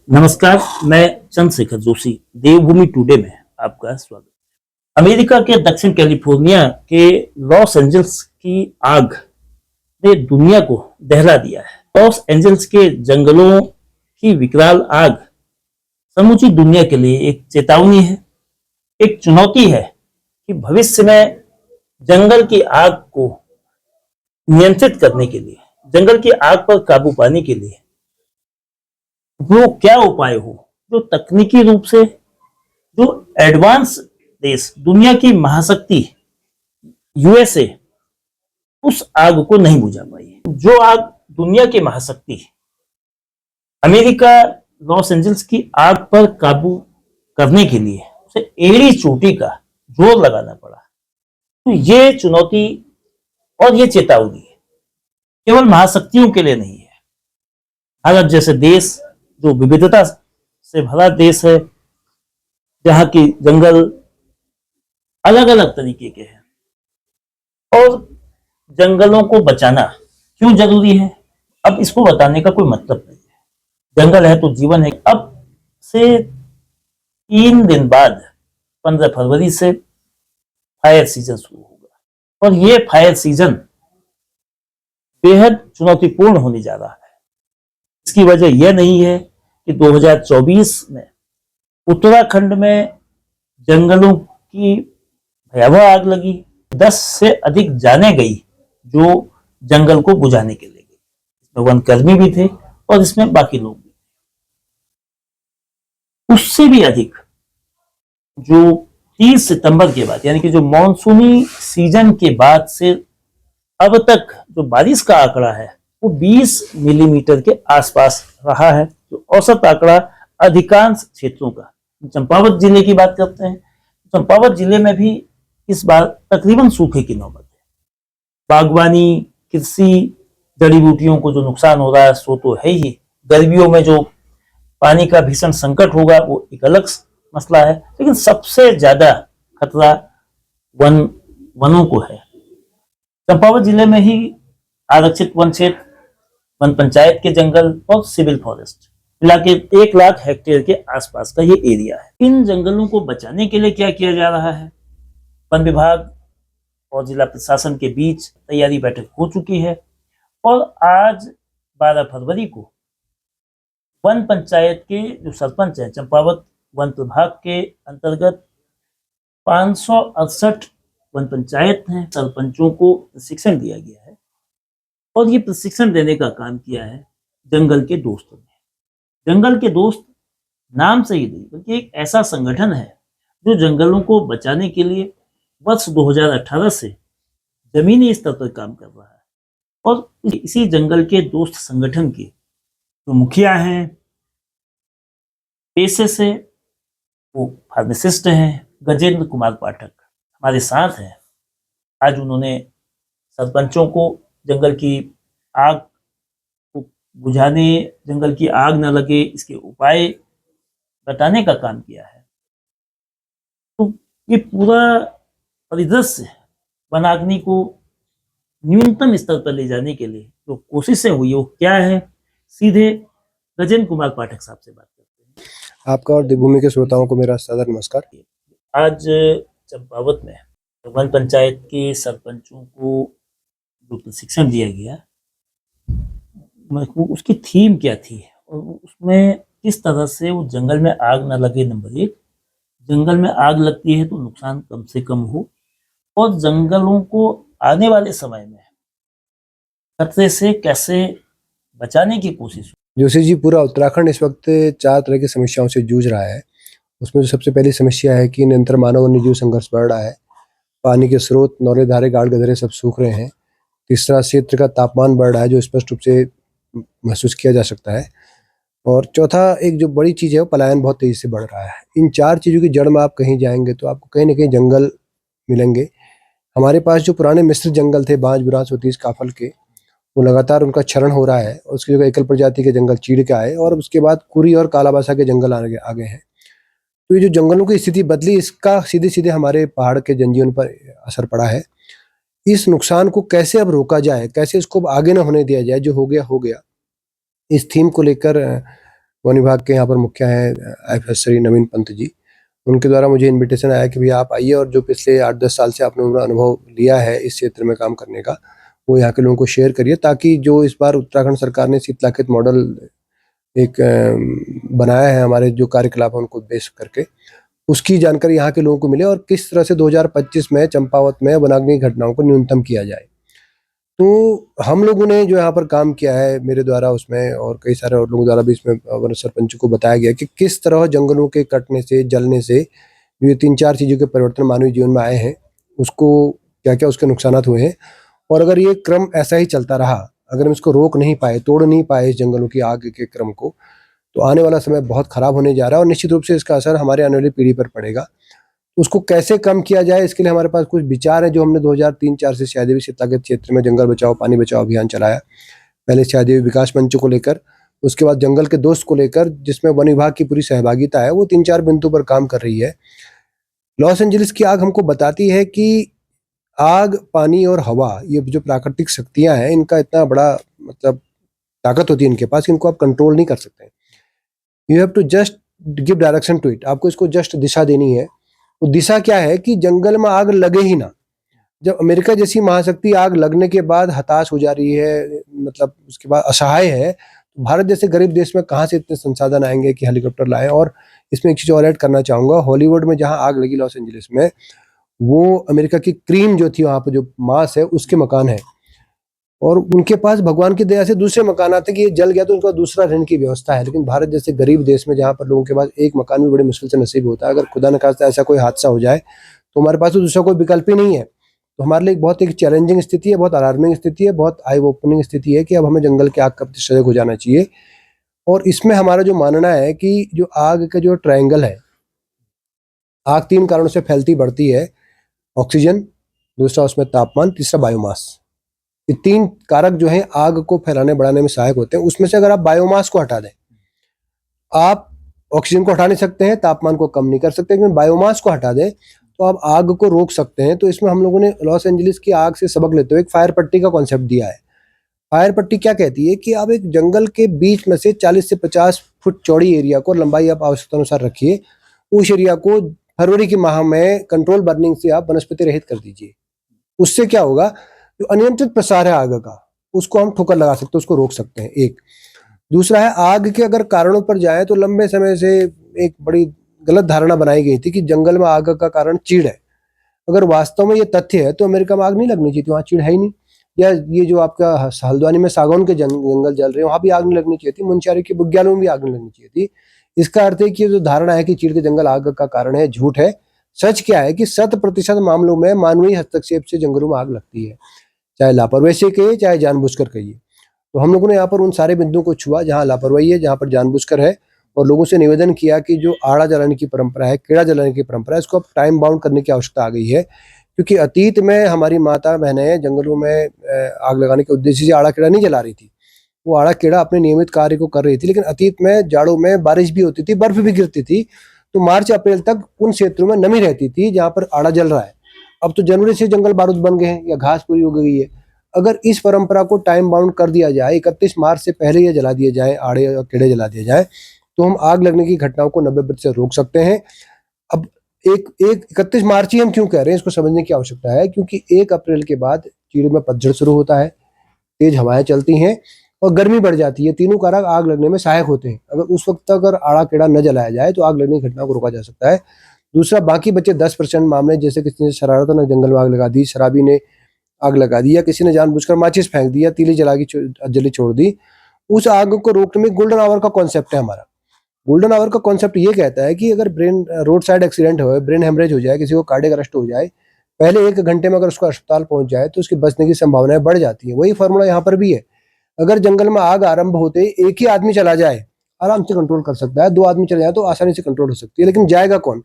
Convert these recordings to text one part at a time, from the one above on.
नमस्कार, मैं चंद्रशेखर जोशी देवभूमि टुडे में आपका स्वागत है। अमेरिका के दक्षिण कैलिफोर्निया के लॉस एंजल्स की आग ने दुनिया को दहला दिया है। लॉस एंजल्स के जंगलों की विकराल आग समूची दुनिया के लिए एक चेतावनी है, एक चुनौती है कि भविष्य में जंगल की आग को नियंत्रित करने के लिए, जंगल की आग पर काबू पाने के लिए वो क्या उपाय हो जो तकनीकी रूप से जो एडवांस देश, दुनिया की महाशक्ति यूएसए उस आग को नहीं बुझा पाई। जो आग दुनिया की महाशक्ति अमेरिका लॉस एंजल्स की आग पर काबू करने के लिए उसे एड़ी चोटी का जोर लगाना पड़ा। तो ये चुनौती और ये चेतावनी केवल महाशक्तियों के लिए नहीं है। भारत जैसे देश जो विविधता से भरा देश है, जहां की जंगल अलग अलग तरीके के हैं, और जंगलों को बचाना क्यों जरूरी है, अब इसको बताने का कोई मतलब नहीं है। जंगल है तो जीवन है। अब से 3 दिन बाद 15 फरवरी से फायर सीजन शुरू होगा और ये फायर सीजन बेहद चुनौतीपूर्ण होने जा रहा है। इसकी वजह यह नहीं है कि 2024 में उत्तराखंड में जंगलों की भयावह आग लगी, 10 से अधिक जाने गई जो जंगल को बुझाने के लिए गई। इसमें वनकर्मी भी थे और इसमें बाकी लोग भी। उससे भी अधिक जो 30 सितंबर के बाद, यानी कि जो मॉनसूनी सीजन के बाद से अब तक जो बारिश का आंकड़ा है वो 20 मिलीमीटर के आसपास रहा है, जो औसत आंकड़ा अधिकांश क्षेत्रों का। चंपावत जिले की बात करते हैं, चंपावत जिले में भी इस बार तकरीबन सूखे की नौबत है। बागवानी, कृषि, जड़ी बूटियों को जो नुकसान हो रहा है सो तो है ही। गर्मियों में जो पानी का भीषण संकट होगा वो एक अलग मसला है, लेकिन सबसे ज्यादा खतरा वनों को है। चंपावत जिले में ही आरक्षित वन क्षेत्र, वन पंचायत के जंगल और सिविल फॉरेस्ट मिला के 1 लाख हेक्टेयर के आसपास का ये एरिया है। इन जंगलों को बचाने के लिए क्या किया जा रहा है? वन विभाग और जिला प्रशासन के बीच तैयारी बैठक हो चुकी है और आज 12 फरवरी को वन पंचायत के जो सरपंच हैं, चंपावत वन प्रभाग के अंतर्गत 568 वन पंचायत हैं, सरपंचों को प्रशिक्षण दिया गया है और ये प्रशिक्षण देने का काम किया है जंगल के दोस्तों ने। जंगल के दोस्त नाम से ही नहीं बल्कि एक ऐसा संगठन है जो जंगलों को बचाने के लिए वर्ष 2018 से जमीनी स्तर पर काम कर रहा है। और इसी जंगल के दोस्त संगठन के जो मुखिया हैं, पेशे से वो फार्मासिस्ट हैं, गजेंद्र कुमार पाठक हमारे साथ हैं। आज उन्होंने सरपंचों को जंगल की आग को बुझाने, जंगल की आग न लगे इसके उपाय बताने का काम किया है। तो ये पूरा परिदृश्य वनाग्नि को न्यूनतम स्तर पर ले जाने के लिए जो कोशिशें हुई वो क्या है, सीधे गजेंद्र कुमार पाठक साहब से बात करते हैं। आपका और देवभूमि के श्रोताओं को मेरा सादर नमस्कार। आज चंपावत में वन पंचायत के सरपंचों को जो प्रशिक्षण दिया गया, उसकी थीम क्या थी और उसमें किस तरह से वो जंगल में आग न लगे, नंबर 1, जंगल में आग लगती है तो नुकसान कम से कम हो और जंगलों को आने वाले समय में खतरे से कैसे बचाने की कोशिश। जोशी जी, पूरा उत्तराखंड इस वक्त 4 तरह की समस्याओं से जूझ रहा है। उसमें जो सबसे पहली समस्या है कि निरंतर मानव वन्यजीव संघर्ष बढ़ रहा है। पानी के स्रोत, नौले, धारे, गाड़ गधरे सब सूख रहे हैं। तीसरा, क्षेत्र का तापमान बढ़ रहा है जो स्पष्ट रूप से महसूस किया जा सकता है। और चौथा, एक जो बड़ी चीज़ है वो पलायन बहुत तेजी से बढ़ रहा है। इन 4 चीज़ों की जड़ में आप कहीं जाएंगे तो आपको कहीं ना कहीं जंगल मिलेंगे। हमारे पास जो पुराने मिश्र जंगल थे, बांज, बुरांस, होतीस, काफल के, वो लगातार उनका क्षरण हो रहा है और उसकी जगह एकल प्रजाति के जंगल चीड़ के आए और उसके बाद कुरी और कालाबासा के जंगल आगे हैं। तो ये जो जंगलों की स्थिति बदली, इसका सीधे सीधे हमारे पहाड़ के जनजीवन पर असर पड़ा है। इस नुकसान को कैसे अब रोका जाए, कैसे इसको आगे ना होने दिया जाए, जो हो गया हो गया, इस थीम को लेकर वन विभाग के यहाँ पर मुखिया हैं IFS श्री नवीन पंत जी, उनके द्वारा मुझे इनविटेशन आया कि भैया आप आइए और जो पिछले 8-10 साल से आपने अनुभव लिया है इस क्षेत्र में काम करने का, वो यहाँ के लोगों को शेयर करिए, ताकि जो इस बार उत्तराखंड सरकार ने शीतलाखेत मॉडल एक बनाया है हमारे जो कार्यकलाप है उनको बेस करके, उसकी जानकारी यहाँ के लोगों को मिले और किस तरह से 2025 में चंपावत में वनाग्नि घटनाओं को न्यूनतम किया जाए। तो हम लोगों ने जो यहाँ पर काम किया है मेरे द्वारा उसमें, और कई सारे और लोगों द्वारा भी इसमें वन सरपंच को बताया गया कि किस तरह जंगलों के कटने से, जलने से ये 3-4 चीज़ों के परिवर्तन मानवीय जीवन में आए हैं, उसको क्या क्या उसके नुकसानात हुए हैं, और अगर ये क्रम ऐसा ही चलता रहा, अगर हम इसको रोक नहीं पाए, तोड़ नहीं पाए इस जंगलों की आग के क्रम को, तो आने वाला समय बहुत खराब होने जा रहा है और निश्चित रूप से इसका असर हमारे आने वाली पीढ़ी पर पड़ेगा। उसको कैसे कम किया जाए, इसके लिए हमारे पास कुछ विचार है जो हमने 2003-4 से शायदेवी शीतलाखेत क्षेत्र में जंगल बचाओ पानी बचाओ अभियान चलाया। पहले शायदेवी विकास मंच को लेकर, उसके बाद जंगल के दोस्त को लेकर, जिसमें वन विभाग की पूरी सहभागिता है, वो 3-4 बिंदु पर काम कर रही है। लॉस एंजलिस की आग हमको बताती है कि आग, पानी और हवा, ये जो प्राकृतिक शक्तियां हैं, इनका इतना बड़ा मतलब ताकत होती है इनके पास कि इनको आप कंट्रोल नहीं कर सकते। You have to just give direction to it, आपको इसको जस्ट दिशा देनी है। तो दिशा क्या है कि जंगल में आग लगे ही ना। जब अमेरिका जैसी महाशक्ति आग लगने के बाद हताश हो जा रही है, मतलब उसके बाद असहाय है, तो भारत जैसे गरीब देश में कहाँ से इतने संसाधन आएंगे कि हेलीकॉप्टर लाएं। और इसमें एक चीज और ऐड करना चाहूंगा, हॉलीवुड में जहाँ आग लगी लॉस एंजलिस में, वो अमेरिका की क्रीम जो थी वहां पर जो मास है उसके मकान है, और उनके पास भगवान की दया से दूसरे मकान आते कि ये जल गया तो उनका दूसरा रहने की व्यवस्था है। लेकिन भारत जैसे गरीब देश में जहाँ पर लोगों के पास एक मकान भी बड़ी मुश्किल से नसीब होता है, अगर खुदा न खास्ता ऐसा कोई हादसा हो जाए तो हमारे पास तो दूसरा कोई विकल्प ही नहीं है। तो हमारे लिए बहुत एक चैलेंजिंग स्थिति है, बहुत अलार्मिंग स्थिति है, बहुत आई ओपनिंग स्थिति है कि अब हमें जंगल की आग का प्रति सजग हो जाना चाहिए। और इसमें हमारा जो मानना है कि जो आग का जो ट्रायंगल है, आग 3 कारणों से फैलती बढ़ती है, ऑक्सीजन, दूसरा उसमें तापमान, तीसरा बायोमास। ये 3 कारक जो हैं आग को फैलाने बढ़ाने में सहायक होते हैं। उसमें से अगर आप बायोमास को हटा दें, आप ऑक्सीजन को हटा नहीं सकते हैं, तापमान को कम नहीं कर सकते, लेकिन बायोमास को हटा दें तो आप आग को रोक सकते हैं। तो इसमें हम लोगों ने लॉस एंजलिस की आग से सबक लेते हुए एक फायर पट्टी का कॉन्सेप्ट दिया है। फायर पट्टी क्या कहती है कि आप एक जंगल के बीच में से 40 से 50 फुट चौड़ी एरिया को, लंबाई आप आवश्यकता अनुसार रखिए, उस एरिया को फरवरी के माह में कंट्रोल बर्निंग से आप वनस्पति रहित कर दीजिए। उससे क्या होगा, जो अनियंत्रित प्रसार है आग का, उसको हम ठोकर लगा सकते हैं, उसको रोक सकते हैं। एक दूसरा है, आग के अगर कारणों पर जाए तो लंबे समय से एक बड़ी गलत धारणा बनाई गई थी कि जंगल में आग का कारण चीड़ है। अगर वास्तव में ये तथ्य है तो अमेरिका में आग नहीं लगनी चाहिए थी, वहाँ चीड़ है ही नहीं। या ये जो आपका हल्द्वानी में सागौन के जंगल जल रहे हैं, वहां भी आग नहीं लगनी चाहिए थी। मुंशियारी के बुग्यालों में भी आग नहीं लगनी चाहिए थी। इसका अर्थ है कि जो धारणा है कि चीड़ के जंगल आग का कारण है, झूठ है। सच क्या है कि 100% मामलों में मानवीय हस्तक्षेप से जंगलों में आग लगती है, चाहे लापरवाही से कहिए चाहे जानबूझकर कहिए। तो हम लोगों ने यहाँ पर उन सारे बिंदुओं को छुआ जहाँ लापरवाही है, जहाँ पर जानबूझकर है, और लोगों से निवेदन किया कि जो आड़ा जलाने की परंपरा है, कीड़ा जलाने की परंपरा है, इसको अब टाइम बाउंड करने की आवश्यकता आ गई है। क्योंकि अतीत में हमारी माता बहनें जंगलों में आग लगाने के उद्देश्य से आड़ा कीड़ा नहीं जला रही थी, वो आड़ा कीड़ा अपने नियमित कार्य को कर रही थी। लेकिन अतीत में जाड़ों में बारिश भी होती थी, बर्फ भी गिरती थी, तो मार्च अप्रैल तक उन क्षेत्रों में नमी रहती थी जहाँ पर आड़ा जल रहा है। अब तो जनवरी से जंगल बारूद बन गए हैं या घास पूरी हो गई है। अगर इस परंपरा को टाइम बाउंड कर दिया जाए, 31 मार्च से पहले ये जला दिए जाए, आड़े और कीड़े जला दिए जाए, तो हम आग लगने की घटनाओं को 90% रोक सकते हैं। अब एक 31 मार्च ही हम क्यों कह रहे हैं, इसको समझने की आवश्यकता है। क्योंकि 1 अप्रैल के बाद चीड़ में पतझड़ शुरू होता है, तेज हवाएं चलती हैं और गर्मी बढ़ जाती है। तीनों कारक आग लगने में सहायक होते हैं। अगर उस वक्त तक अगर आड़ा कीड़ा न जलाया जाए तो आग लगने की घटना को रोका जा सकता है। दूसरा, बाकी बचे 10% मामले, जैसे किसी ने शरारत ने जंगल में आग लगा दी, शराबी ने आग लगा दी, या किसी ने जानबूझकर माचिस फेंक दी या तीली जली छोड़ दी, उस आग को रोकने में गोल्डन आवर का कॉन्सेप्ट है हमारा। गोल्डन आवर का कॉन्सेप्ट ये कहता है कि अगर ब्रेन रोड साइड एक्सीडेंट हो, ब्रेन हेमरेज हो जाए, किसी को कार्डियक अरेस्ट हो जाए, पहले 1 घंटे में अगर उसको अस्पताल पहुंच जाए तो उसके बचने की संभावनाएं बढ़ जाती है। वही फॉर्मूला यहाँ पर भी है। अगर जंगल में आग आरंभ होते एक ही आदमी चला जाए, आराम से कंट्रोल कर सकता है। 2 आदमी चले जाए तो आसानी से कंट्रोल हो सकती है। लेकिन जाएगा कौन?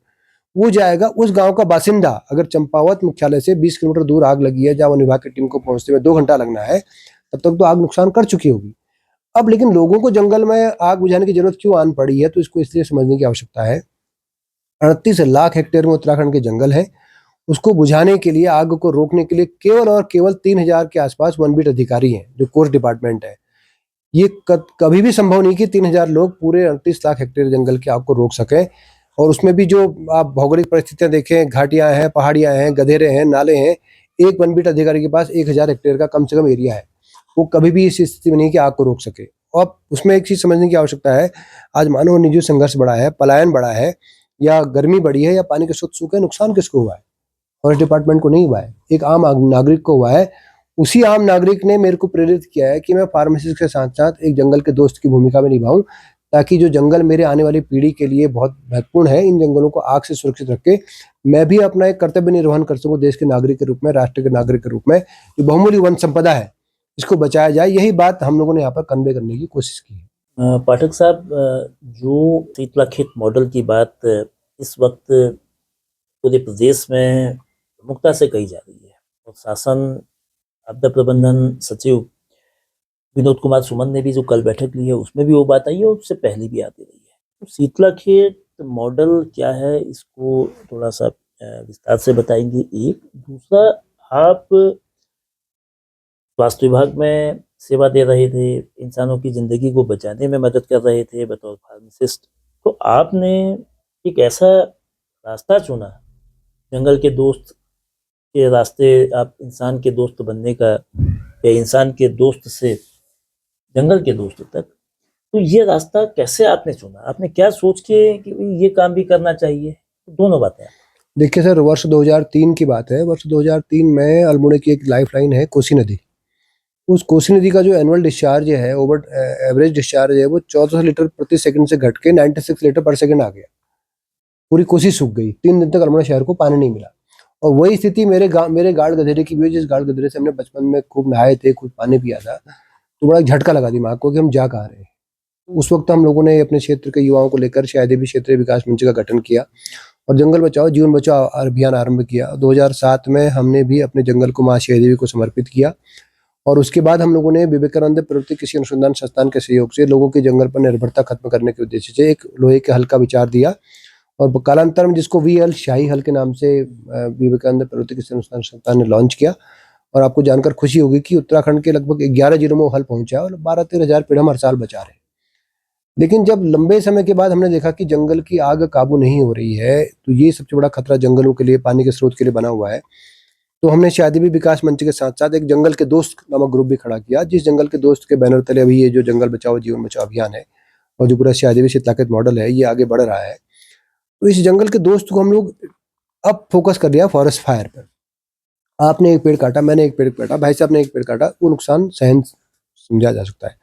वो जाएगा उस गांव का बासिंदा। अगर चंपावत मुख्यालय से 20 किलोमीटर दूर आग लगी है, जहां वन विभाग की टीम को पहुंचते में 2 घंटा लगना है, तब तक तो आग नुकसान कर चुकी होगी। अब लेकिन लोगों को जंगल में आग बुझाने की जरूरत क्यों आन पड़ी है, तो इसको इसलिए समझने की आवश्यकता है। 38 लाख हेक्टेयर में उत्तराखंड के जंगल है। उसको बुझाने के लिए, आग को रोकने के लिए केवल और केवल 3000 के आसपास वन बीट अधिकारी हैं, जो कोर्स डिपार्टमेंट है। ये कभी भी संभव नहीं कि 3,000 लोग पूरे 38 लाख हेक्टेयर जंगल की आग को रोक सकें। और उसमें भी जो आप भौगोलिक परिस्थितियां देखें, घाटियां हैं, पहाड़ियां हैं, गधेरे हैं, नाले हैं, एक वन बीट अधिकारी के पास 1,000 हेक्टेयर का कम से कम एरिया है। वो कभी भी इस स्थिति में नहीं कि आग को रोक सके। और उसमें एक चीज समझने की आवश्यकता है, आज मानव निजी संघर्ष बढ़ा है, पलायन बढ़ा है, या गर्मी बढ़ी है, या पानी के स्रोत सूखे, नुकसान किसको हुआ है? फॉरेस्ट डिपार्टमेंट को नहीं हुआ है, एक आम नागरिक को हुआ है। उसी आम नागरिक ने मेरे को प्रेरित किया है कि मैं फार्मासिस्ट के साथ साथ एक जंगल के दोस्त की भूमिका में निभाऊं, ताकि जो जंगल मेरे आने वाली पीढ़ी के लिए बहुत महत्वपूर्ण है, इन जंगलों को आग से सुरक्षित रख के मैं भी अपना एक कर्तव्य निर्वहन कर सकूं देश के नागरिक के रूप में, राष्ट्र के नागरिक के रूप में। जो बहुमूल्य वन संपदा है, इसको बचाया जाए, यही बात हम लोगों ने यहाँ पर कन्वे करने की कोशिश की है। पाठक साहब, जो शीतला खेत मॉडल की बात इस वक्त पूरे प्रदेश में प्रमुखता से कही जा रही है, और शासन आपदा प्रबंधन सचिव विनोद कुमार सुमन ने भी जो कल बैठक ली है उसमें भी वो बात आई है, और उससे पहले भी आती रही है। तो शीतला खेत मॉडल क्या है, इसको थोड़ा सा विस्तार से बताएंगे। एक दूसरा, आप स्वास्थ्य विभाग में सेवा दे रहे थे, इंसानों की जिंदगी को बचाने में मदद कर रहे थे बतौर फार्मासिस्ट। तो आपने एक ऐसा रास्ता चुना, जंगल के दोस्त के रास्ते, आप इंसान के दोस्त बनने का, या इंसान के दोस्त से जंगल के दोस्त तक। तो ये रास्ता कैसे आपने चुना? आपने क्या सोच के कि ये काम भी करना चाहिए? दोनों बातें। देखिए सर, वर्ष 2003 की बात है। वर्ष 2003 में अल्मोड़े की एक लाइफलाइन है कोसी नदी। उस कोसी नदी का जो एनुअल डिस्चार्ज है, ओवर एवरेज डिस्चार्ज है, वो 1400 लीटर प्रति सेकंड से घट के 96 लीटर पर सेकंड आ गया। पूरी कोसी सूख गई। 3 दिन तक अल्मोड़ा शहर को पानी नहीं मिला। और वही स्थिति मेरे गाड़ गधेरे की भी, जिस गाड़ गधेरे से हमने बचपन में खूब नहाए थे, खूब पानी पिया था, तो बड़ा झटका लगा दिमाग को कि हम जा कहाँ रहे हैं। उस वक्त हम लोगों ने अपने क्षेत्र के युवाओं को लेकर शायद भी क्षेत्रीय विकास मंच का गठन किया और जंगल बचाओ जीवन बचाओ अभियान आरंभ किया। 2007 में हमने भी अपने जंगल को मां शेरा देवी को समर्पित किया। और उसके बाद हम लोगों ने विवेकानंद प्रवृत्ति कृषि अनुसंधान संस्थान के सहयोग से लोगों की जंगल पर निर्भरता खत्म करने के उद्देश्य से एक लोहे के हल का विचार दिया, और कालांतर में जिसको VL शाही हल के नाम से विवेकानंद प्रवृत्ति कृषि अनुसंधान संस्थान ने लॉन्च किया। और आपको जानकर खुशी होगी कि उत्तराखंड के लगभग 11 जिलों में हल पहुंचा और 12-13 हजार पेड़ हम हर साल बचा रहे हैं। लेकिन जब लंबे समय के बाद हमने देखा कि जंगल की आग काबू नहीं हो रही है, तो ये सबसे बड़ा खतरा जंगलों के लिए, पानी के स्रोत के लिए बना हुआ है। तो हमने शादी विकास मंच के साथ साथ एक जंगल के दोस्त नामक ग्रुप भी खड़ा किया, जिस जंगल के दोस्त के बैनर तले अभी ये जो जंगल बचाओ जीवन बचाओ अभियान है और जो पूरा शादी शीतलाखेत मॉडल है, ये आगे बढ़ रहा है। तो इस जंगल के दोस्त को हम लोग अब फोकस कर दिया फॉरेस्ट फायर पर। आपने एक पेड़ काटा, मैंने एक पेड़ काटा, भाई साहब ने एक पेड़ काटा, वो नुकसान सहन समझा जा सकता है।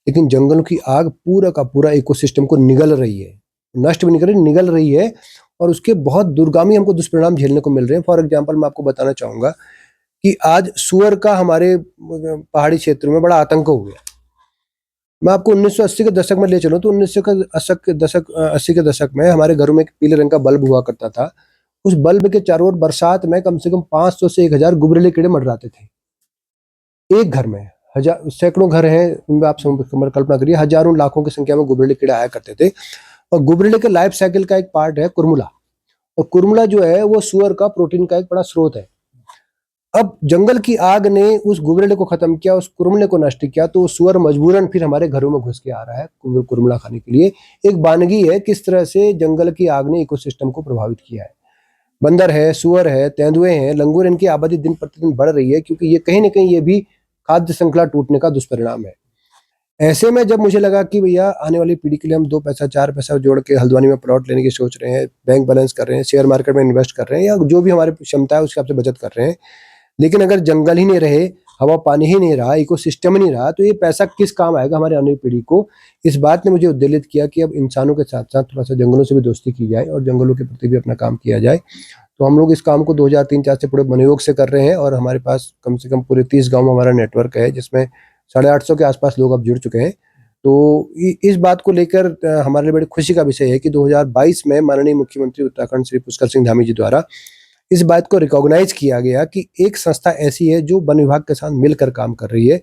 लेकिन जंगलों की आग पूरा का पूरा इकोसिस्टम को निगल रही है, नष्ट भी नहीं कर रही, निगल रही है, और उसके बहुत दूरगामी हमको दुष्परिणाम झेलने को मिल रहे हैं। फॉर एग्जाम्पल मैं आपको बताना चाहूंगा कि आज सुअर का हमारे पहाड़ी क्षेत्र में बड़ा आतंक हो गया। मैं आपको 1980 के दशक में ले चलूं तो 1980 के दशक में हमारे घरों में एक पीले रंग का बल्ब हुआ करता था। उस बल्ब के चारों ओर बरसात में कम से कम 500 से 1000 गुबरेले कीड़े मंडराते थे। एक घर में सैकड़ों घर हैं, उनमें आप कल्पना करिए, हजारों लाखों की संख्या में गुबरेले कीड़े आया करते थे। और गुबरेले के लाइफ साइकिल का एक पार्ट है कुरमुला, और कुरमुला जो है वो सुअर का प्रोटीन का एक बड़ा स्रोत है। अब जंगल की आग ने उस गुबरेले को खत्म किया, उस कुरमुले को नष्ट किया, तो सुअर मजबूरन फिर हमारे घरों में घुस के आ रहा है कुरमुला खाने के लिए। एक वानगी है किस तरह से जंगल की आग ने इकोसिस्टम को प्रभावित किया है। बंदर है, सुअर है, तेंदुए हैं, लंगूर, इनकी आबादी दिन प्रतिदिन बढ़ रही है, क्योंकि ये कहीं ना कहीं ये भी खाद्य श्रृंखला टूटने का दुष्परिणाम है। ऐसे में जब मुझे लगा कि भैया आने वाली पीढ़ी के लिए हम 2 पैसा 4 पैसा जोड़ के हल्द्वानी में प्लॉट लेने की सोच रहे हैं, बैंक बैलेंस कर रहे हैं, शेयर मार्केट में इन्वेस्ट कर रहे हैं, या जो भी हमारी क्षमता है उसके हिसाब से बचत कर रहे हैं, लेकिन अगर जंगल ही नहीं रहे, हवा पानी ही नहीं रहा, इकोसिस्टम ही नहीं रहा, तो ये पैसा किस काम आएगा हमारे आने वाली पीढ़ी को। इस बात ने मुझे उद्वेलित किया कि अब इंसानों के साथ साथ थोड़ा सा जंगलों से भी दोस्ती की जाए और जंगलों के प्रति भी अपना काम किया जाए। तो हम लोग इस काम को 2003-4 से पूरे मनोयोग से कर रहे हैं, और हमारे पास कम से कम पूरे 30 गाँव में हमारा नेटवर्क है, जिसमें 850 के आसपास लोग अब जुड़ चुके हैं। तो इस बात को लेकर हमारे लिए बड़ी खुशी का विषय है कि 2022 में माननीय मुख्यमंत्री उत्तराखंड श्री पुष्कर सिंह धामी जी द्वारा इस बात को रिकॉग्नाइज किया गया कि एक संस्था ऐसी है जो वन विभाग के साथ मिलकर काम कर रही है,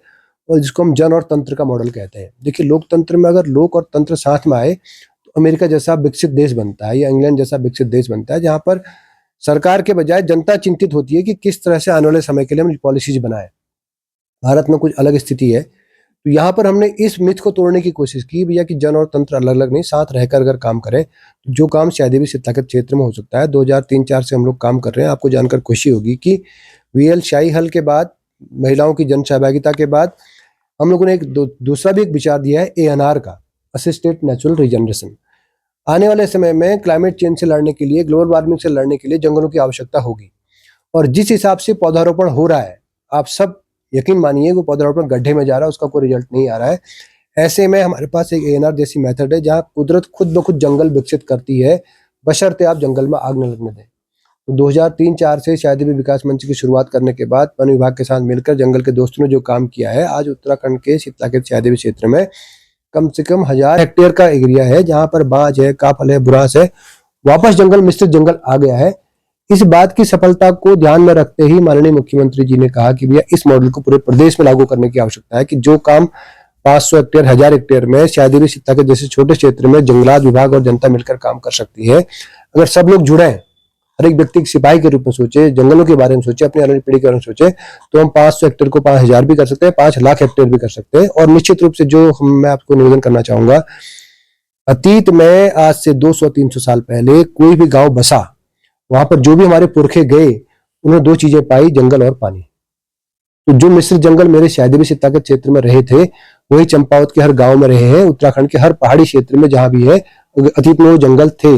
और जिसको हम जन और तंत्र का मॉडल कहते हैं। देखिए, लोकतंत्र में अगर लोक और तंत्र साथ में आए तो अमेरिका जैसा विकसित देश बनता है, या इंग्लैंड जैसा विकसित देश बनता है, जहाँ पर सरकार के बजाय जनता चिंतित होती है कि किस तरह से आने वाले समय के लिए हम पॉलिसीज बनाए। भारत में कुछ अलग स्थिति है। तो यहाँ पर हमने इस मिथ को तोड़ने की कोशिश की भैया कि जन और तंत्र अलग अलग नहीं, साथ रहकर अगर काम करें तो जो काम शायद भी शीतलागत क्षेत्र में हो सकता है। 2003-4 से हम लोग काम कर रहे हैं। आपको जानकर खुशी होगी कि वीएल शाही हल के बाद, महिलाओं की जन सहभागिता के बाद, हम लोगों ने एक दूसरा भी एक विचार दिया है एएनआर का, असिस्टेड नेचुरल रीजनरेशन। आने वाले समय में क्लाइमेट चेंज से लड़ने के लिए, ग्लोबल वार्मिंग से लड़ने के लिए जंगलों की आवश्यकता होगी। और जिस हिसाब से पौधारोपण हो रहा है, आप सब यकीन मानिए वो पौधारोपण गड्ढे में जा रहा है, उसका कोई रिजल्ट नहीं आ रहा है। ऐसे में हमारे पास एक एएनआर जैसी मेथड है जहां कुदरत खुद ब खुद जंगल विकसित करती है, बशर्ते आप जंगल में आग न लगने दें। तो 2003-4 से शायद भी विकास मंच की शुरुआत करने के बाद वन विभाग के साथ मिलकर जंगल के दोस्तों ने जो काम किया है, आज उत्तराखंड के शीतलागत शायद क्षेत्र में कम से कम 1000 हेक्टेयर का एरिया है जहां पर बांज है, काफल है, बुरांस है, वापस जंगल, मिश्रित जंगल आ गया है। इस बात की सफलता को ध्यान में रखते ही माननीय मुख्यमंत्री जी ने कहा कि भैया इस मॉडल को पूरे प्रदेश में लागू करने की आवश्यकता है कि जो काम 500 हेक्टेयर, 1000 हेक्टेयर में शायद भी शीतलागत जैसे छोटे क्षेत्र में जंगलात विभाग और जनता मिलकर काम कर सकती है। अगर सब लोग जुड़े, हर एक व्यक्ति एक सिपाही के रूप में सोचे, जंगलों के बारे में सोचे, अपनी आने वाली पीढ़ी के बारे में सोचे, तो हम 500 हेक्टेयर को 5000 भी कर सकते हैं, 5 लाख हेक्टेयर भी कर सकते हैं। और निश्चित रूप से जो मैं आपको निवेदन करना चाहूंगा, अतीत में आज से 200-300 साल पहले कोई भी गांव बसा, वहां पर जो भी हमारे पुरखे गए, उन्होंने 2 चीजें पाई, जंगल और पानी। तो जो मिश्रित जंगल मेरे शायद भी शीतलागत क्षेत्र में रहे थे, वही चंपावत के हर गांव में रहे हैं, उत्तराखंड के हर पहाड़ी क्षेत्र में जहां भी है, अतीत में वो जंगल थे।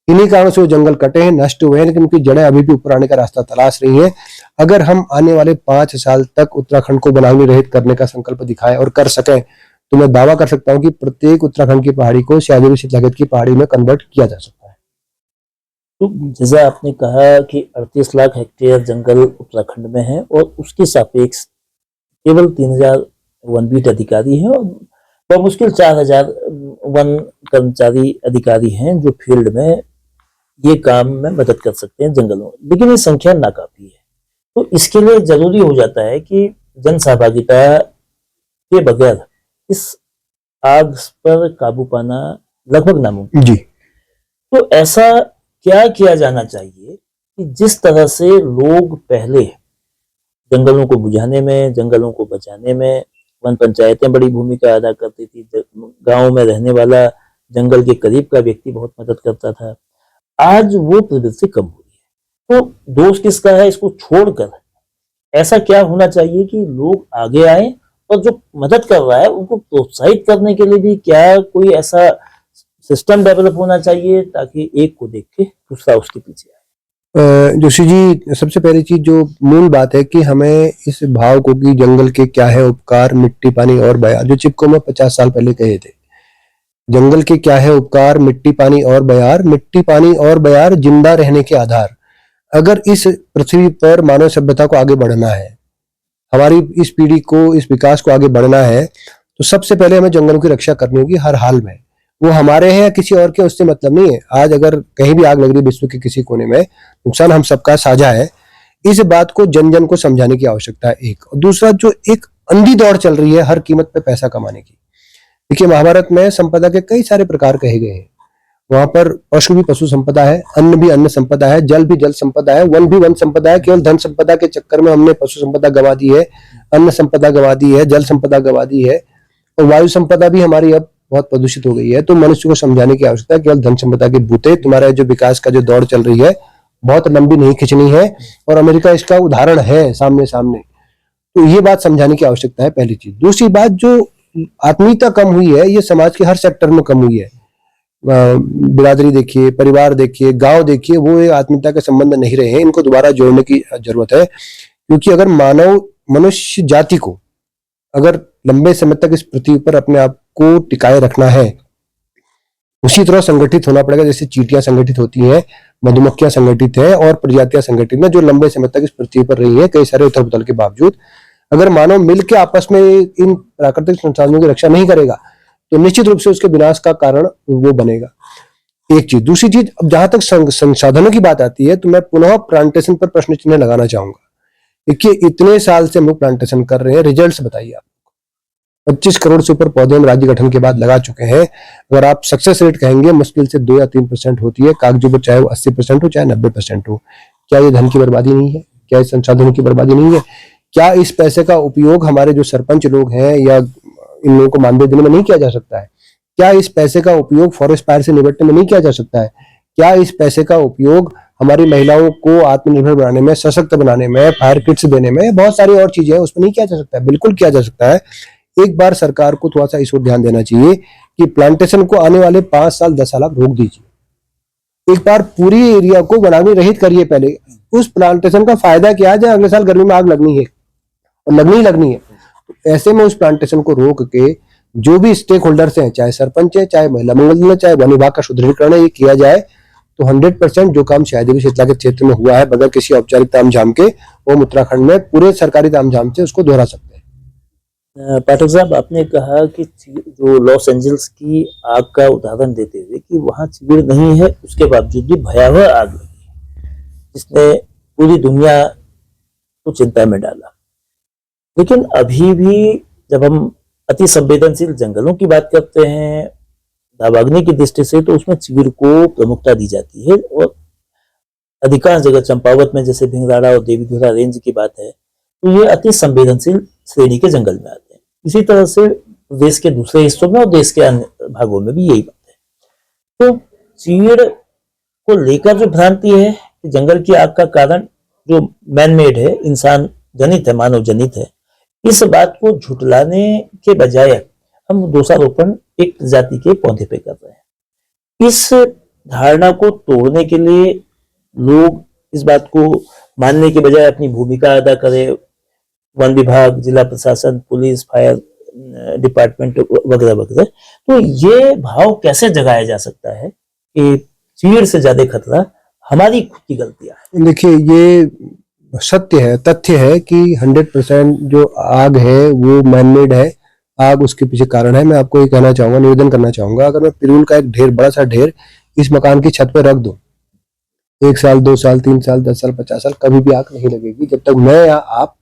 इन्हीं कारणों से वो जंगल कटे हैं, नष्ट हुए हैं, लेकिन उनकी जड़ें अभी भी ऊपर आने का रास्ता तलाश रही हैं। अगर हम आने वाले 5 साल तक उत्तराखंड को वनाग्नि रहित करने का संकल्प दिखाएं और कर सकें, तो मैं दावा कर सकता हूं कि प्रत्येक उत्तराखंड की पहाड़ी को शायद भी शीतलागत की पहाड़ी में कन्वर्ट किया जा सकता है। तो जैसा आपने कहा कि 38 लाख हेक्टेयर जंगल उत्तराखंड में है और उसके सापेक्ष केवल 3000 वनबीट अधिकारी हैं और बमुश्किल 4000 वन कर्मचारी अधिकारी हैं जो फील्ड में ये काम में मदद कर सकते हैं जंगलों, लेकिन ये संख्या नाकाफी है। तो इसके लिए जरूरी हो जाता है कि जन सहभागिता के बगैर इस आग पर काबू पाना लगभग नामुमकिन जी। तो ऐसा क्या किया जाना चाहिए कि जिस तरह से लोग पहले जंगलों को बुझाने में, जंगलों को बचाने में वन पंचायतें बड़ी भूमिका अदा करती थी, गांव में रहने वाला जंगल के करीब का व्यक्ति बहुत मदद करता था, आज वो प्रवृत्ति कम हुई है। तो दोष किसका है? इसको छोड़कर ऐसा क्या होना चाहिए कि लोग आगे आए और जो मदद कर रहा है उनको प्रोत्साहित करने के लिए भी क्या कोई ऐसा सिस्टम डेवलप होना चाहिए ताकि एक को देख के दूसरा उसके पीछे आए। जोशी जी, सबसे पहली चीज जो मूल बात है कि हमें इस भाव को कि जंगल के क्या है उपकार, मिट्टी, पानी और बयार, जो चिपको में 50 साल पहले कहे थे, जंगल के क्या है उपकार, मिट्टी, पानी और बयार, मिट्टी, पानी और बयार जिंदा रहने के आधार। अगर इस पृथ्वी पर मानव सभ्यता को आगे बढ़ना है, हमारी इस पीढ़ी को, इस विकास को आगे बढ़ना है, तो सबसे पहले हमें जंगलों की रक्षा करनी होगी हर हाल में। वो हमारे हैं या किसी और के, उससे मतलब नहीं है। आज अगर कहीं भी आग लग रही है विश्व के किसी कोने में, नुकसान हम सबका साझा है। इस बात को जन जन को समझाने की आवश्यकता है, एक। और दूसरा, जो एक अंधी दौड़ चल रही है हर कीमत पे पैसा कमाने की। देखिए, महाभारत में संपदा के कई सारे प्रकार कहे गए हैं। वहां पर पशु भी पशु संपदा है, अन्न भी अन्न संपदा है, जल भी जल संपदा है, वन भी वन संपदा है। केवल धन संपदा के चक्कर में हमने पशु संपदा गंवा दी है, अन्न संपदा गंवा दी है, जल संपदा गंवा दी है, और वायु संपदा भी हमारी अब बहुत प्रदूषित हो गई है। तो मनुष्य को समझाने की आवश्यकता है, केवल धन संपदा के बूते, तुम्हारा जो विकास का जो दौड़ चल रही है बहुत लंबी नहीं खिंचनी है, और अमेरिका इसका उदाहरण है सामने सामने। तो ये बात समझाने की आवश्यकता है, पहली चीज। दूसरी बात, जो आत्मीयता कम हुई है, ये समाज के हर सेक्टर में कम हुई है। बिरादरी देखिए, परिवार देखिए, गांव देखिए, वो एक आत्मीयता के संबंध नहीं रहे हैं। इनको दोबारा जोड़ने की जरूरत है, क्योंकि अगर मनुष्य जाति को अगर लंबे समय तक इस पृथ्वी पर अपने आप को टिकाए रखना है, उसी तरह संगठित होना पड़ेगा जैसे चींटियां संगठित होती हैं, मधुमक्खियां संगठित है और प्रजातियां संगठित हैं, जो लंबे समय तक इस पृथ्वी पर रही है कई सारे उथल पुथल के बावजूद। अगर मानव मिलकर आपस में इन प्राकृतिक संसाधनों की रक्षा नहीं करेगा, तो निश्चित रूप से उसके विनाश का कारण वो बनेगा। एक चीज। दूसरी चीज, अब जहां तक संसाधनों की बात आती है, तो मैं पुनः प्लांटेशन पर प्रश्न चिन्ह लगाना चाहूंगा। देखिए, इतने साल से हम लोग प्लांटेशन कर रहे हैं, रिजल्ट्स बताइए आप। 25 करोड़ से ऊपर पौधे हम राज्य गठन के बाद लगा चुके हैं। अगर आप सक्सेस रेट कहेंगे, मुश्किल से 2 या 3% होती है कागजों पर, चाहे वो 80% हो चाहे 90% हो। क्या ये धन की बर्बादी नहीं है? क्या इस संसाधनों की बर्बादी नहीं है? क्या इस पैसे का उपयोग हमारे जो सरपंच लोग हैं या इन लोगों को मानदेय देने में नहीं किया जा सकता है? क्या इस पैसे का उपयोग फॉरेस्ट फायर से निपटने में नहीं किया जा सकता है? क्या इस पैसे का उपयोग हमारी महिलाओं को आत्मनिर्भर बनाने में, सशक्त बनाने में, फायर किट्स देने में, बहुत सारी और चीजें हैं, उसमें नहीं किया जा सकता है? बिल्कुल किया जा सकता है। एक बार सरकार को थोड़ा सा इस ओर ध्यान देना चाहिए कि प्लांटेशन को आने वाले 5 साल 10 साल आप रोक दीजिए। एक बार पूरी एरिया को वनाग्नि रहित करिए पहले। उस प्लांटेशन का फायदा क्या है? अगले साल गर्मी में आग लगनी है और लगनी है। तो ऐसे में उस प्लांटेशन को रोक के जो भी स्टेक होल्डर्स हैं, चाहे सरपंच है, चाहे महिला मंगल दल है, चाहे वन विभाग का सुदृढ़ीकरण है, ये किया जाए तो 100% जो काम शायद भी शीतला के क्षेत्र में हुआ है बगैर किसी औपचारिक तामझाम के, वो हम उत्तराखंड में पूरे सरकारी तामझाम से उसको दोहरा सकते हैं। पाठक साहब, आपने कहा कि जो लॉस एंजल्स की आग का उदाहरण देते हुए कि वहां चीड़ नहीं है, उसके बावजूद भी भयावह आग लगी जिसने पूरी दुनिया को चिंता में डाला। लेकिन अभी भी जब हम अति संवेदनशील जंगलों की बात करते हैं दावाग्नि की दृष्टि से, तो उसमें चीड़ को प्रमुखता दी जाती है और अधिकांश जगह चंपावत में जैसे भिंगराड़ा और देवीधुरा रेंज की बात है तो ये अति संवेदनशील श्रेणी के जंगल में आते हैं। इसी तरह से देश के दूसरे हिस्सों में और देश के अन्य भागों में भी यही बात है। तो चीड़ को लेकर जो भ्रांति है कि जंगल की आग का कारण जो मैन मेड है, इंसान जनित है, मानव जनित है, इस बात को झुटलाने के बजाय हम दोषारोपण एक प्रजाति के पौधे पे कर रहे हैं। इस धारणा को तोड़ने के लिए लोग इस बात को मानने के बजाय अपनी भूमिका अदा करें, वन विभाग, जिला प्रशासन, पुलिस, फायर डिपार्टमेंट वगैरह वगैरह, तो ये भाव कैसे जगाया जा सकता है कि चीड़ से ज्यादा खतरा हमारी खुद की गलतियां है? देखिए, ये सत्य है, तथ्य है कि 100% जो आग है वो मैनमेड है। आग उसके पीछे कारण है। मैं आपको ये कहना चाहूंगा, निवेदन करना चाहूंगा, अगर मैं पिरूल का एक ढेर, बड़ा सा ढेर इस मकान की छत पे रख दूं, 1 साल, 2 साल, 3 साल, 10 साल, 50 साल, कभी भी आग नहीं लगेगी जब तक मैं या आप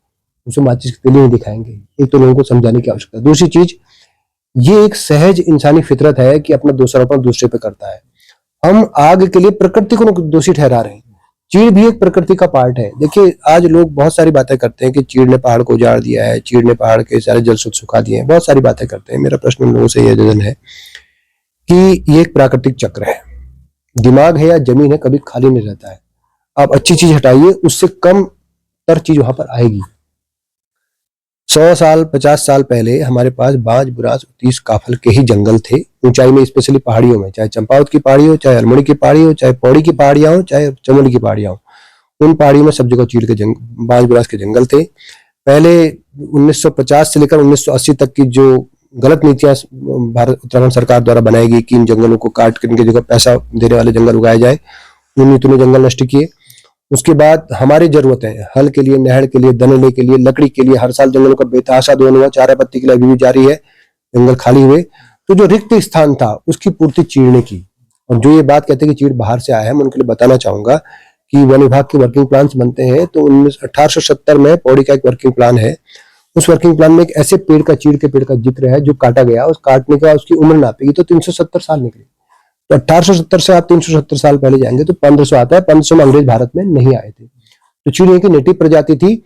उसे माचिस की तीली नहीं दिखाएंगे। एक तो लोगों को समझाने की आवश्यकता है। दूसरी चीज, ये एक सहज इंसानी फितरत है कि अपना दोषारोपण दूसरे पे करता है। हम आग के लिए प्रकृति को दोषी ठहरा रहे हैं। चीड़ भी एक प्रकृति का पार्ट है। देखिए, आज लोग बहुत सारी बातें करते हैं कि चीड़ ने पहाड़ को उजाड़ दिया है, चीड़ ने पहाड़ के सारे जल स्रोत सुखा दिए हैं, बहुत सारी बातें करते हैं। मेरा प्रश्न उन लोगों से यह निवेदन है कि ये एक प्राकृतिक चक्र है। दिमाग है या जमीन है, कभी खाली नहीं रहता है। आप अच्छी चीज हटाइए, उससे कम तर चीज वहां पर आएगी। 100 साल, 50 साल पहले हमारे पास बांज, बुरांस, तीस, काफल के ही जंगल थे, ऊंचाई में, स्पेशली पहाड़ियों में, चाहे चंपावत की पहाड़ी हो, चाहे अल्मोड़ी की पहाड़ी हो, चाहे पौड़ी की पहाड़ियां हो, चाहे चमोली की पहाड़ियां हो। उन पहाड़ियों में सब जगह चीड़ के बांज, बुरांस के जंगल थे। पहले 1950 से लेकर 1980 तक की जो गलत नीतियां भारत उत्तराखंड सरकार द्वारा बनाई गई कि इन जंगलों को काट कर इनकी जगह पैसा देने वाले जंगल उगाए जाए, उन नीतियों ने जंगल नष्ट किए। उसके बाद हमारी जरूरतें, हल के लिए, नहर के लिए, दनले के लिए, लकड़ी के लिए, हर साल जंगलों का बेतहाशा दोहन हुआ, चारा पत्ती के लिए अभी भी जारी है, जंगल खाली हुए। तो जो रिक्त स्थान था उसकी पूर्ति चीड़ ने की। और जो ये बात कहते हैं कि चीड़ बाहर से आया है, मैं उनके लिए बताना चाहूंगा कि वन विभाग के वर्किंग प्लान बनते हैं तो 1870 में पौड़ी का एक वर्किंग प्लान है। उस वर्किंग प्लान में एक ऐसे पेड़ का, चीड़ के पेड़ का जिक्र है जो काटा गया, उस काटने का उसकी उम्र नापेगी तो 370 साल निकली। तो 1870 से आप 370 साल पहले जाएंगे तो 1500 आता है। 1500 में अंग्रेज भारत में नहीं आए थे। तो चीड़ एक नेटिव प्रजाति थी।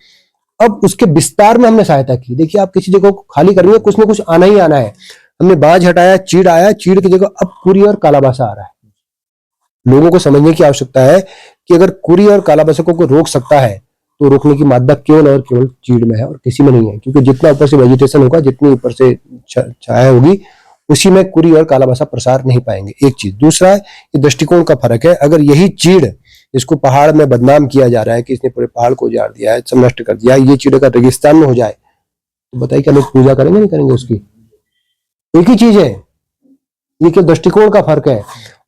अब उसके विस्तार में हमने सहायता की। देखिए, आप किसी जगह को खाली करेंगे, कुछ ना कुछ आना ही आना है। हमने बांज हटाया, चीड़ आया, चीड़ की जगह अब कुरी और कालाबासा आ रहा है। लोगों को समझने की आवश्यकता है कि अगर कुरी और कालाबासकों को रोक सकता है तो रोकने की मादा केवल और केवल चीड़ में है और किसी में नहीं है। क्योंकि जितना ऊपर से वेजिटेशन होगा, जितनी ऊपर से छाया होगी, उसी में कुरी और कालाबासा प्रसार नहीं पाएंगे। एक चीज। दूसरा है कि दृष्टिकोण का फर्क है। अगर यही चीड़, जिसको पहाड़ में बदनाम किया जा रहा है कि इसने पूरे पहाड़ को उजाड़ दिया है, सब नष्ट कर दिया है, ये चीड़ अगर रेगिस्तान में हो जाए तो बताइए क्या लोग पूजा करेंगे, नहीं करेंगे उसकी? एक ही चीज है, ये केवल दृष्टिकोण का फर्क है।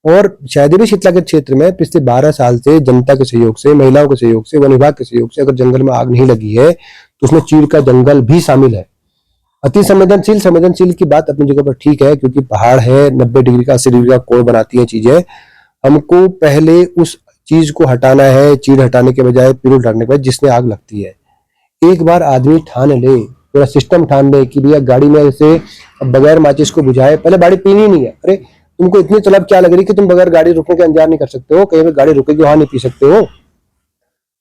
और शायद भी शीतला के क्षेत्र में पिछले 12 साल से जनता के सहयोग से, महिलाओं के सहयोग से, वन विभाग के सहयोग से अगर जंगल में आग नहीं लगी है तो उसमें चीड़ का जंगल भी शामिल है। अति संवेदनशील की बात अपनी जगह पर ठीक है, क्योंकि पहाड़ है, 90 डिग्री का, 80 डिग्री का कोण बनाती है चीजें। हमको पहले उस चीज को हटाना है, चीड़ हटाने के बजाय, पिरूल हटाने के बजाय जिसने आग लगती है। एक बार आदमी ठान ले, पूरा सिस्टम ठान ले कि भैया गाड़ी में से बगैर माचिस को बुझाए, पहले गाड़ी पीनी नहीं है। अरे तुमको इतनी तलब क्या लग रही कि तुम बगैर गाड़ी रुकने के इंतजार नहीं कर सकते हो? कहीं पर गाड़ी रुकेगी वहां नहीं पी सकते हो?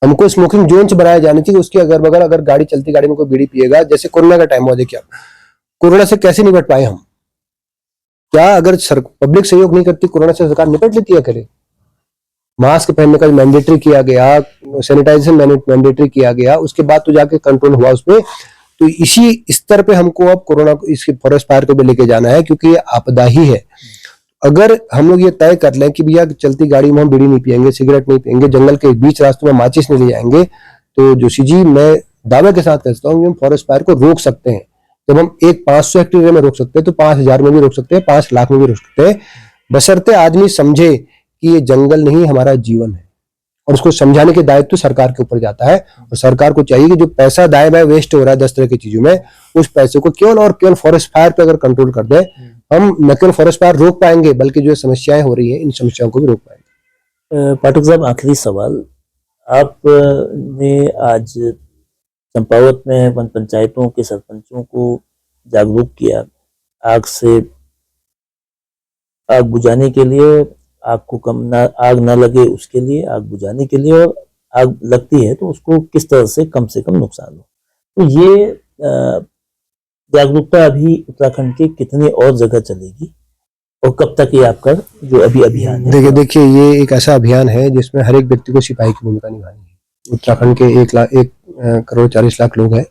हमको स्मोकिंग जोन बनाया जानी चाहिए। उसके अगर बगैर अगर गाड़ी चलती, गाड़ी में कोई बीड़ी पिएगा, जैसे कोरोना का टाइम हुआ, देखिए आप कोरोना से कैसे निपट पाए हम? क्या अगर पब्लिक सहयोग नहीं करती कोरोना से सरकार निपट लेती है? करे मास्क पहनने का मैंडेटरी किया गया, सैनिटाइजेशन मैंडेटरी किया गया, उसके बाद तो जाके कंट्रोल हुआ उसपे। तो इसी स्तर पे हमको अब कोरोना को, इसके फॉरेस्ट फायर को भी लेके जाना है, क्योंकि ये आपदा ही है। अगर हम लोग ये तय कर लें कि भैया चलती गाड़ी में हम बीड़ी नहीं पियेंगे, सिगरेट नहीं पियेंगे, जंगल के बीच रास्तों में माचिस नहीं ले जाएंगे, तो जोशी जी मैं दावे के साथ कहता हूँ हम फॉरेस्ट फायर को रोक सकते हैं। जब हम एक 500 हेक्टेयर में रोक सकते हैं तो 5000 में भी रोक सकते हैं, 5 लाख में भी रोक सकते हैं, बशर्ते आदमी समझे कि ये जंगल नहीं हमारा जीवन है। और उसको समझाने के दायित्व तो सरकार के ऊपर जाता है। और सरकार को चाहिए कि जो पैसा दाएं बाएं वेस्ट हो रहा है 10 तरह की चीजों में, उस पैसे को केवल और केवल फॉरेस्ट फायर पे अगर कंट्रोल कर दे, हम न केवल फॉरेस्ट फायर रोक पाएंगे बल्कि जो समस्याएं हो रही है इन समस्याओं को भी रोक पाएंगे। पाठक साहब, आखिरी सवाल, आपने आज चंपावत में वन पंचायतों के सरपंचों को जागरूक किया आग से, आग बुझाने के लिए, आग को कम ना, आग ना लगे उसके लिए, आग बुझाने के लिए, और आग लगती है तो उसको किस तरह से कम नुकसान हो। तो ये जागरूकता अभी उत्तराखंड के कितने और जगह चलेगी और कब तक ये आपका जो अभी अभियान है? देखिए ये एक ऐसा अभियान है जिसमें हर एक व्यक्ति को सिपाही की भूमिका निभानी है। उत्तराखंड के 1 करोड़ 40 लाख लोग हैं,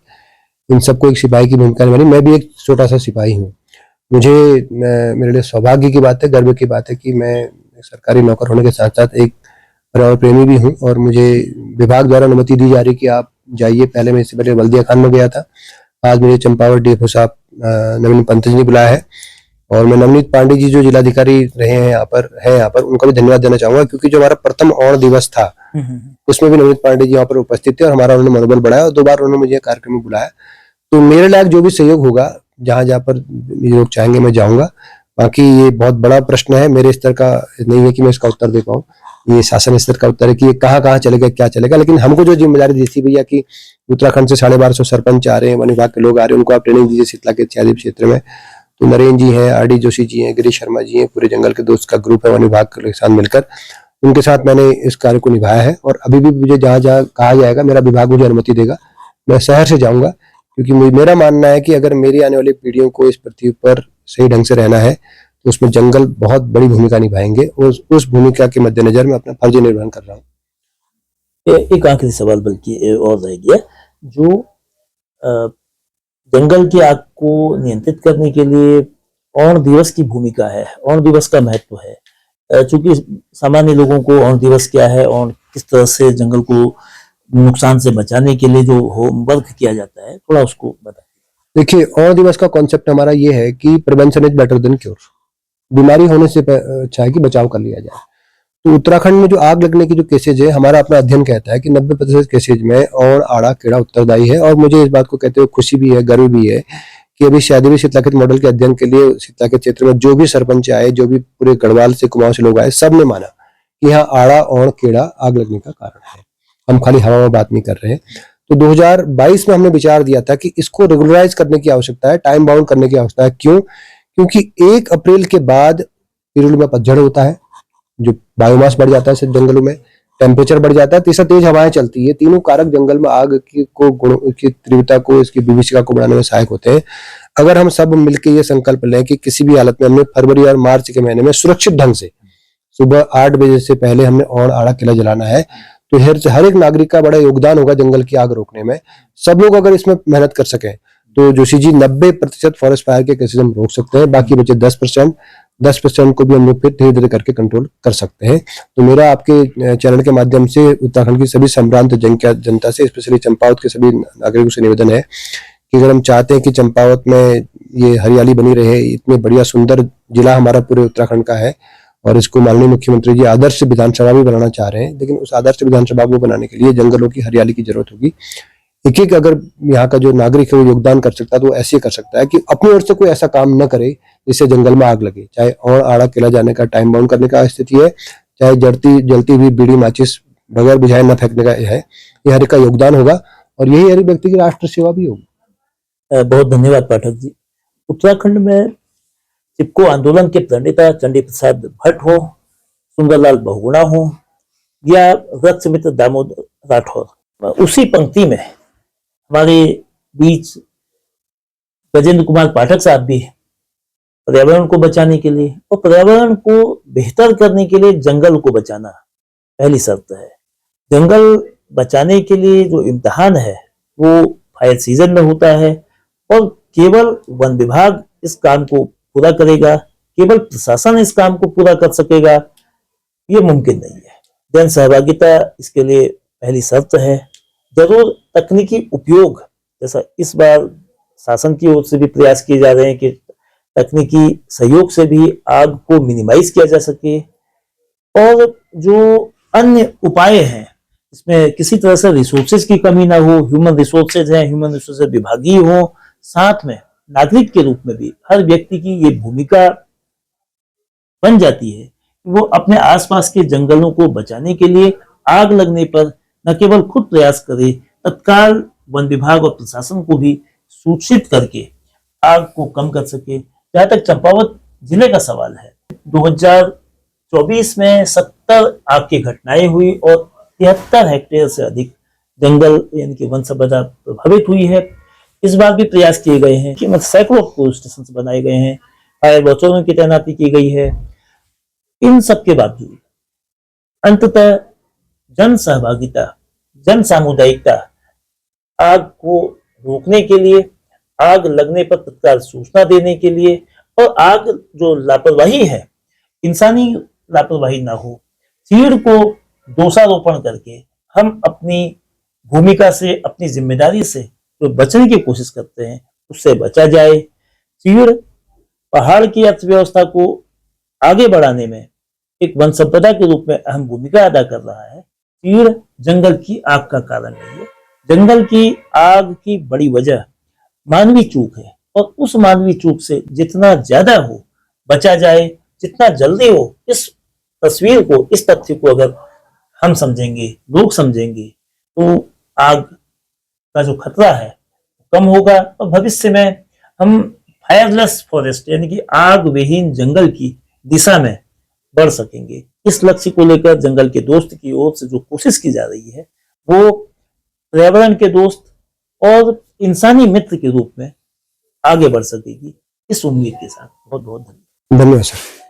इन सबको एक सिपाही की भूमिका निभानी। मैं भी एक छोटा सा सिपाही हूँ। मेरे लिए सौभाग्य की बात है, गर्व की बात है कि मैं सरकारी नौकर होने के साथ साथ एक पर्यावरण प्रेमी भी हूँ, और मुझे विभाग द्वारा अनुमति दी जा रही कि आप जाइए। पहले मैं इससे पहले बल्दिया खान में गया था, आज मुझे चंपावत डीएफओ साहब नवनीत पंत जी ने बुलाया है, और मैं नवनीत पांडे जी जो जिलाधिकारी रहे हैं यहाँ पर उनका भी धन्यवाद देना चाहूंगा, क्योंकि जो हमारा प्रथम ओण दिवस था उसमें भी नवनीत पांडे जी यहाँ पर उपस्थित थे और हमारा उन्होंने मनोबल बढ़ाया, और 2 बार उन्होंने मुझे कार्यक्रम में बुलाया। तो मेरे लायक जो भी सहयोग होगा, जहां जहां पर लोग चाहेंगे मैं जाऊंगा। बाकी ये बहुत बड़ा प्रश्न है, मेरे स्तर का नहीं है कि मैं इसका उत्तर दे पाऊँ, ये शासन स्तर का उत्तर है कि ये कहाँ चलेगा, क्या चलेगा। लेकिन हमको जो जिम्मेदारी दी थी भैया कि उत्तराखंड से 1250 सरपंच आ रहे हैं, वन विभाग के लोग आ रहे हैं, उनको आप ट्रेनिंग दीजिए शीतला के छाया क्षेत्र में। तो नरेंद्र जी हैं, आरडी जोशी जी हैं, गिरीश शर्मा जी हैं, पूरे जंगल के दोस्त का ग्रुप है वन विभाग के साथ मिलकर, उनके साथ मैंने इस कार्य को निभाया है। और अभी भी मुझे जहां जहां कहा जाएगा, मेरा विभाग मुझे अनुमति देगा, मैं शहर से जाऊंगा, क्योंकि मेरा मानना है कि अगर मेरी आने वाली पीढ़ियों को इस पृथ्वी पर सही ढंग से रहना है तो उसमें जंगल बहुत बड़ी भूमिका निभाएंगे, और उस भूमिका के मद्देनजर मैं अपना फर्ज निर्वहन कर रहा हूँ। एक आखिरी सवाल बल्कि और रह गया, जो जंगल की आग को नियंत्रित करने के लिए ओण दिवस की भूमिका है, ओण दिवस का महत्व है। चूंकि सामान्य लोगों को ओण दिवस क्या है और किस तरह से जंगल को नुकसान से बचाने के लिए जो होमवर्क किया जाता है, थोड़ा उसको बताइए। देखिए, ओण दिवस का कॉन्सेप्ट हमारा ये है कि prevention is better than cure. बीमारी होने से अच्छा है कि बचाव कर लिया जाए। तो उत्तराखंड में जो आग लगने की जो केसेज है, हमारा अपना अध्ययन कहता है कि 90% केसेज में ओण, आड़ा, कीड़ा उत्तरदायी है। और मुझे इस बात को कहते हुए खुशी भी है, गर्व भी है कि अभी शायद शीतला क्षेत्र मॉडल के अध्ययन के लिए शीतला के क्षेत्र में जो भी सरपंच आए, जो भी पूरे गढ़वाल से, कुमाऊं से लोग आए, सब ने माना कि यहाँ आड़ा, ओण, कीड़ा आग लगने का कारण है। हम खाली हवा में बात नहीं कर रहे हैं। तो 2022 में हमने विचार दिया था कि इसको रेगुलराइज करने की आवश्यकता है, टाइम बाउंड करने की आवश्यकता है। क्यों? क्योंकि 1 अप्रैल के बाद पिरूल में पतझड़ होता है, जो बायोमास बढ़ जाता है जंगलों में, टेम्परेचर बढ़ जाता है, तीसरा तेज हवाएं चलती है। तीनों कारक जंगल में आग की गुणों की तीव्रता को, इसकी विभीषिका को बढ़ाने में सहायक होते हैं। अगर हम सब मिलकर ये संकल्प लें कि किसी भी हालत में हमने फरवरी और मार्च के महीने में सुरक्षित ढंग से सुबह 8 बजे से पहले हमने ओण, आड़ा, कीड़ा जलाना है, तो हर एक नागरिक का बड़ा योगदान होगा जंगल की आग रोकने में। सब लोग अगर इसमें मेहनत कर सकें तो जोशी जी 90% फॉरेस्ट फायर के केसेस हम रोक सकते हैं। बाकी बचे 10% को भी हम लोग फिर धीरे धीरे करके कंट्रोल कर सकते हैं। तो मेरा आपके चैनल के माध्यम से उत्तराखंड की सभी संभ्रांत जनता से, स्पेशली चंपावत के सभी नागरिकों से निवेदन है कि अगर हम चाहते हैं कि चंपावत में ये हरियाली बनी रहे, इतने बढ़िया सुंदर जिला हमारा पूरे उत्तराखंड का है, और इसको माननीय मुख्यमंत्री जी आदर्श विधानसभा भी बनाना चाह रहे हैं, लेकिन उस आदर्श विधानसभा को बनाने के लिए जंगलों की हरियाली की जरूरत होगी। एक अगर यहाँ का जो नागरिक है वो योगदान कर सकता है तो वो ऐसे कर सकता है कि अपनी ओर से कोई ऐसा काम न करे जिससे जंगल में आग लगे। चाहे ओण, आड़ा, कीड़ा जाने का टाइम बाउंड करने का स्थिति है, चाहे जलती हुई बीड़ी, माचिस बगैर बुझाए न फेंकने का है, ये हर एक का योगदान होगा, और यही हर एक व्यक्ति की राष्ट्र सेवा भी होगी। बहुत धन्यवाद पाठक जी। उत्तराखंड में चिपको आंदोलन के प्रणेता चंडी प्रसाद भट्ट हो, सुंदरलाल बहुगुणा हो, या वृक्षमित्र दामोदर राठौर, उसी पंक्ति में हमारे बीच गजेंद्र कुमार पाठक साहब भी पर्यावरण को बचाने के लिए और पर्यावरण को बेहतर करने के लिए जंगल को बचाना पहली शर्त है। जंगल बचाने के लिए जो इम्तिहान है वो फायर सीजन में होता है और केवल वन विभाग इस काम को पूरा करेगा, केवल प्रशासन इस काम को पूरा कर सकेगा, ये मुमकिन नहीं है। जन सहभागिता इसके लिए पहली शर्त है। जरूर तकनीकी उपयोग, जैसा इस बार शासन की ओर से भी प्रयास किए जा रहे हैं कि तकनीकी सहयोग से भी आग को मिनिमाइज किया जा सके, और जो अन्य उपाय हैं इसमें किसी तरह से रिसोर्सेज की कमी ना हो, ह्यूमन रिसोर्सेज हैं, ह्यूमन रिसोर्सेज विभागीय हो, साथ में नागरिक के रूप में भी हर व्यक्ति की ये भूमिका बन जाती है कि वो अपने आसपास के जंगलों को बचाने के लिए आग लगने पर न केवल खुद प्रयास करे, तत्काल वन विभाग और प्रशासन को भी सूचित करके आग को कम कर सके। जहां तक चंपावत जिले का सवाल है, 2024 में 70 आग की घटनाएं हुई और 73 हेक्टेयर से अधिक जंगल यानी कि वन संपदा प्रभावित हुई है। इस बार भी प्रयास किए गए हैं कि सैकड़ों पुलिस स्टेशन बनाए गए हैं, फायर वॉचरों की तैनाती की गई है। इन सब के बावजूद अंततः जन सहभागिता, जन सामुदायिकता आग को रोकने के लिए, आग लगने पर तत्काल सूचना देने के लिए, और आग जो लापरवाही है, इंसानी लापरवाही ना हो, चीड़ को दोषारोपण करके हम अपनी भूमिका से, अपनी जिम्मेदारी से जो बचने की कोशिश करते हैं उससे बचा जाए। चीड़ पहाड़ की अर्थव्यवस्था को आगे बढ़ाने में एक वन संपदा के रूप में अहम भूमिका अदा कर रहा है। चीड़ जंगल की आग का कारण नहीं है। जंगल की आग की बड़ी वजह मानवीय चूक है, और उस मानवीय चूक से जितना ज्यादा हो बचा जाए, जितना जल्दी हो, इस तस्वीर को, इस तथ्य को अगर हम समझेंगे, लोग समझेंगे, तो आग का जो खतरा है कम होगा और भविष्य में हम फायरलेस फॉरेस्ट यानी कि आग विहीन जंगल की दिशा में बढ़ सकेंगे। इस लक्ष्य को लेकर जंगल के दोस्त की ओर से जो कोशिश की जा रही है वो पर्यावरण के दोस्त और इंसानी मित्र के रूप में आगे बढ़ सकेगी, इस उम्मीद के साथ। बहुत बहुत धन्यवाद। धन्यवाद सर।